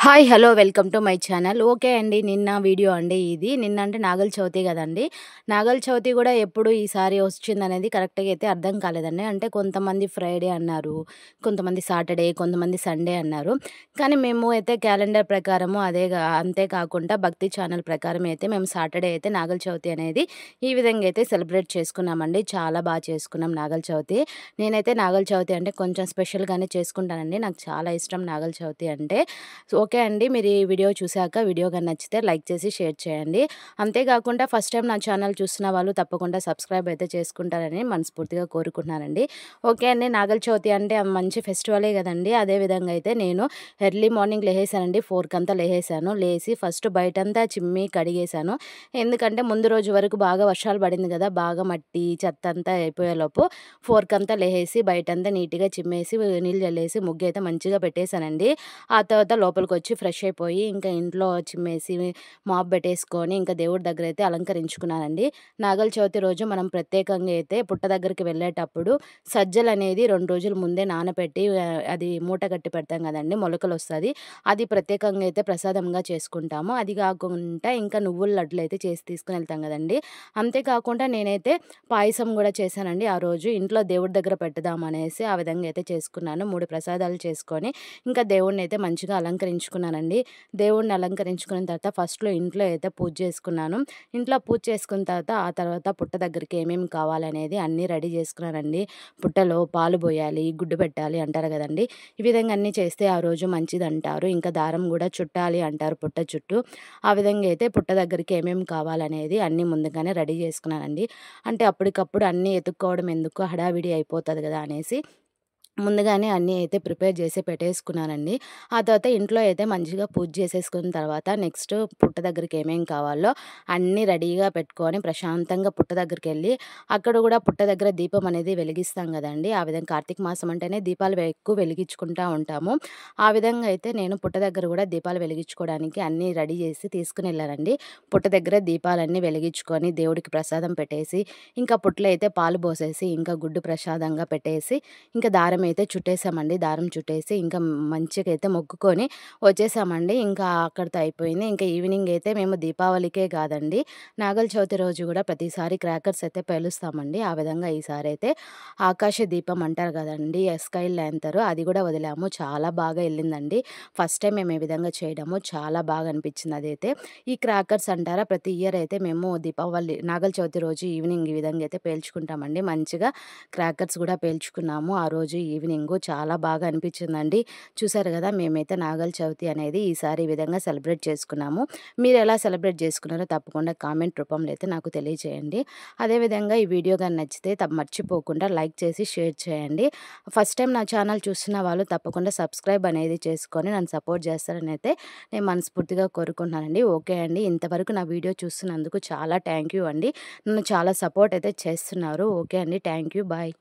Hi! Hello! Welcome to my channel. Okay అండి. నిన్న video అండి ఇది. నిన్న అంటే నాగుల చవితి గదండీ! నాగుల చవితి గూడా ఎప్పుడు ఈసారి వచ్చిందనేది కరెక్ట్‌గా అయితే అర్థం కాలేదండి. అంటే కొంతమంది ఫ్రైడే అన్నారు, కొంతమంది సాటర్డే, కొంతమంది సండే అన్నారు. కానీ మేము అయితే క్యాలెండర్ ప్రకారము అంతే కాకుండా భక్తి ఛానల్ ప్రకారం అయితే మేము సాటర్డే అయితే నాగుల చవితి అనేది ఈ విధంగా అయితే సెలబ్రేట్ చేసుకున్నామండి. చాలా చేసుకున్నాం నాగుల చవితి. నేనైతే నాగుల చవితి అంటే కొంచెం స్పెషల్‌గానే చేసుకుంటానండి. నాకు చాలా ఇష్టం నాగుల చవితి అంటే. ఓకే అండి. మీరు ఈ వీడియో చూసాక వీడియో గాని నచ్చితే లైక్ చేసి షేర్ చేయండి. అంతేకాకుండా ఫస్ట్ టైమ్ నా ఛానల్ చూస్తున్న వాళ్ళు తప్పకుండా సబ్స్క్రైబ్ అయితే చేసుకుంటారని మనస్ఫూర్తిగా కోరుకుంటున్నానండి. ఓకే అండి. నాగుల చవితి అంటే మంచి ఫెస్టివలే గదండీ! అదే విధంగా అయితే నేను ఎర్లీ మార్నింగ్ లేసేసానండి. 4 లేసేసాను. లేసి ఫస్ట్ బయటంతా చిమ్మి కడిగేశాను. ఎందుకంటే ముందు రోజు వరకు బాగా వర్షాలు పడింది గదా! బాగా మట్టి, చెత్త అంతా అయిపోయేలోపు 4 లేసేసి బయటంతా నీట్‌గా చిమ్మేసి నీళ్ళు జల్లేసి ముగ్గయితే మంచిగా పెట్టేసానండి. ఆ తర్వాత లోపలికొచ్చి ఫ్రెష్ అయిపోయి, ఇంకా ఇంట్లో చిమ్మేసి, మాప్ బెట్టేసుకొని, ఇంకా దేవుడి దగ్గరైతే అలంకరించుకున్నానండి. నాగుల చవితి రోజు మనం ప్రత్యేకంగా అయితే పుట్ట దగ్గరికి వెళ్ళేటప్పుడు సజ్జలనేది 2 రోజుల ముందే నానపెట్టి అది మూట కట్టి పెడతాం గదండీ! మొలకలొస్తది. అది ప్రత్యేకంగా అయితే ప్రసాదంగా చేసుకుంటాము. అది గాకుండా ఇంకా నువ్వుల లడ్డులైతే చేసి తీసుకొనెళ్తాం గదండీ! అంతేకాకుండా నేనైతే పాయసం గూడా చేశానండి ఆ రోజు. ఇంట్లో దేవుడి దగ్గర పెట్టుదామనేసి ఆ విధంగా అయితే చేసుకున్నాను. 3 ప్రసాదాలు చేసుకొని ఇంకా దేవుడినైతే మంచిగా అలంకరించుకున్నానండి. దేవుడిని అలంకరించుకున్న తర్వాత ఫస్ట్‌లో ఇంట్లో అయితే పూజ చేసుకున్నాను. ఇంట్లో పూజ చేసుకున్న తర్వాత, ఆ తర్వాత పుట్ట దగ్గరికి ఏమేమి కావాలనేది అన్నీ రెడీ చేసుకున్నానండి. పుట్టలో పాలు బోయాలి, గుడ్డు పెట్టాలి అంటారు గదండీ! ఈ విధంగా అన్నీ చేస్తే ఆ రోజు మంచిదంటారు. ఇంకా దారం గూడా చుట్టాలి అంటారు పుట్ట చుట్టూ. ఆ విధంగా అయితే పుట్ట దగ్గరికి ఏమేమి కావాలనేది అన్నీ ముందుగానే రెడీ చేసుకున్నానండి. అంటే అప్పటికప్పుడు అన్నీ ఎతుక్కోవడం ఎందుకు హడావిడి అయిపోతది గదా! అనేసి ముందుగానే అన్నీ అయితే ప్రిపేర్ చేసి పెట్టేసుకున్నానండి. ఆ తర్వాత ఇంట్లో అయితే మంచిగా పూజ చేసేసుకున్న తర్వాత నెక్స్ట్ పుట్ట దగ్గరికి ఏమేం కావాలో అన్నీ రెడీగా పెట్టుకొని ప్రశాంతంగా పుట్ట దగ్గరికెళ్ళి అక్కడ గూడా పుట్ట దగ్గర దీపం అనేది వెలిగిస్తాం గదండీ! ఆ విధంగా కార్తీక మాసం అంటేనే దీపాలు ఎక్కువ వెలిగించుకుంటా ఉంటాము. ఆ విధంగా అయితే నేను పుట్ట దగ్గర గూడా దీపాలు వెలిగించుకోవడానికి అన్నీ రెడీ చేసి తీసుకొనెళ్ళానండి. పుట్ట దగ్గర దీపాలన్నీ వెలిగించుకొని దేవుడికి ప్రసాదం పెట్టేసి, ఇంకా పుట్టలో అయితే పాలు పోసేసి, ఇంకా గుడ్డు ప్రసాదంగా పెట్టేసి, ఇంకా దారం అయితే చుట్టేసామండి. దారం చుట్టేసి ఇంకా మంచిగా అయితే మొక్కుకొని వచ్చేసామండి. ఇంకా అక్కడితో అయిపోయింది. ఇంకా ఈవినింగ్ అయితే మేము దీపావళికే కాదండి, నాగుల చవితి రోజు గూడా ప్రతిసారి క్రాకర్స్ అయితే పేలుస్తామండి. ఆ విధంగా ఈసారైతే ఆకాశ దీపం అంటారు గదండీ! స్కై ల్యాంతరు అది గూడా వదిలాము. చాలా బాగా ఎళ్ళిందండి. ఫస్ట్ టైమ్ మేము ఈ విధంగా చేయడము. చాలా బాగా అనిపించింది అదైతే. ఈ క్రాకర్స్ అంటారా ప్రతి ఇయర్ అయితే మేము దీపావళి నాగుల చవితి రోజు ఈవినింగ్ ఈ విధంగా అయితే పేల్చుకుంటామండి. మంచిగా క్రాకర్స్ గూడా పేల్చుకున్నాము ఆ రోజు ఈవినింగు. చాలా బాగా అనిపించిందండి. చూసారు గదా! మేమైతే నాగుల చవితి అనేది ఈసారి ఈ విధంగా సెలబ్రేట్ చేసుకున్నాము. మీరెలా సెలబ్రేట్ చేసుకున్నారో తప్పకుండా కామెంట్ రూపంలో అయితే నాకు తెలియజేయండి. అదేవిధంగా ఈ వీడియో గాని నచ్చితే మర్చిపోకుండా లైక్ చేసి షేర్ చేయండి. ఫస్ట్ టైమ్ నా ఛానల్ చూస్తున్న వాళ్ళు తప్పకుండా సబ్స్క్రైబ్ అనేది చేసుకొని నన్ను సపోర్ట్ చేస్తారని అయితే నేను మనస్ఫూర్తిగా కోరుకుంటున్నానండి. ఓకే అండి. ఇంతవరకు నా వీడియో చూస్తున్నందుకు చాలా థ్యాంక్ యూ అండి. నన్ను చాలా సపోర్ట్ అయితే చేస్తున్నారు. ఓకే అండి. Thank you. బాయ్.